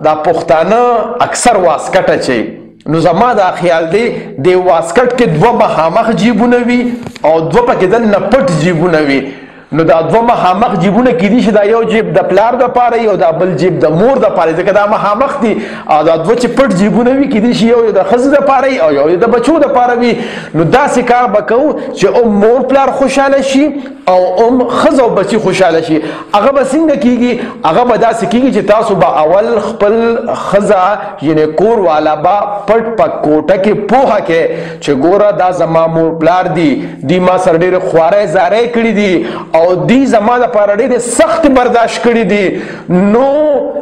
دا پښتانه اکثر واسکټ اچوي نو زما دا خیال دی د واسکټ کې دوه مخامخ جیبونه وي او دوه پکې دننه پټ جیبونه وي نو دا دوه مخامخ جیبونه کیدی شي دا یو جیب د پلار دپاره وي او دا بل جیب د مور دپاره ځکه دا مخامخ دي او دا دوه چې پټ جیبونه وي کیدی شي یو د ښځې دپاره وي او یو د بچو دپاره وي نو داسې کار به کوو چې مور پلار خوشحاله شي او ښځه او بچي خوشحاله شي هغه به څنګه کیږي هغه به داسې کیږي چې تاسو به اول خپل ښځه یعنې کور والا به پټ په کوټه کې پوهه کې چې ګوره دا زما مور پلار دي دوی ما سره ډېرې خوارۍ زارۍ کړي دي او دی زما دپاره ډېرې سخت برداشت کړي دي نو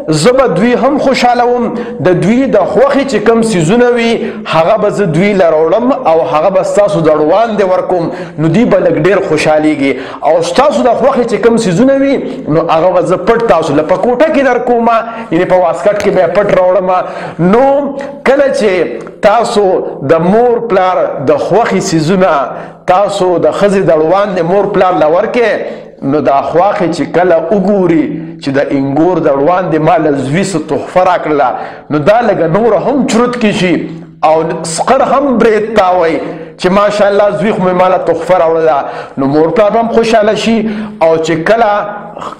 زه به دوی هم خوشحاله وم د دوی د خوښې چې کوم څیزونه وي هغه به زه دوی له راوړم او هغه به ستاسو د وړاندې ورکوم نو دوی به لږ ډېر خوشحالېږي او ستاسو د خوښې چې کوم څیزونه وي نو هغه به زه پټ تاسو له په کوټه کې در کوم یعنې په واسکټ کې به یې پټ راوړم نو کله چې تاسو د مور پلار د خوښې څیزونه تاسو د ښځې د وړاندې مور پلار له ورکې نو دا خواښې چې کله وګوري چې د انګور د وړاندې ما له زوی څه تحفه راکړله نو دا لږه نوره هم چروت کې شي او سقر هم برید تاوی چې ماشاءالله زوی خو مې ماله تحفه راوړله نو مور پلار هم خوشحاله شي او چې کله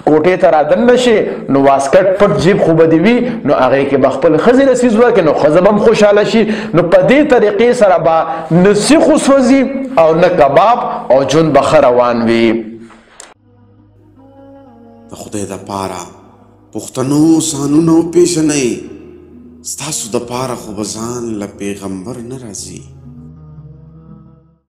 کوټې ته رادننه شي نو واسکټ پټ جیب خو به دې وي نو هغې کې به خپل ښځې له څیز ورکړي نو ښځه به هم خوشحاله شي نو په دې طریقې سره به نه سیخ وسوځي او نه کباب او ژوند به ښه روان وي د خدای دپاره پښتنو سانونه وپېژنئ ستاسو دپاره خو به ځان له پیغمبر نه راځي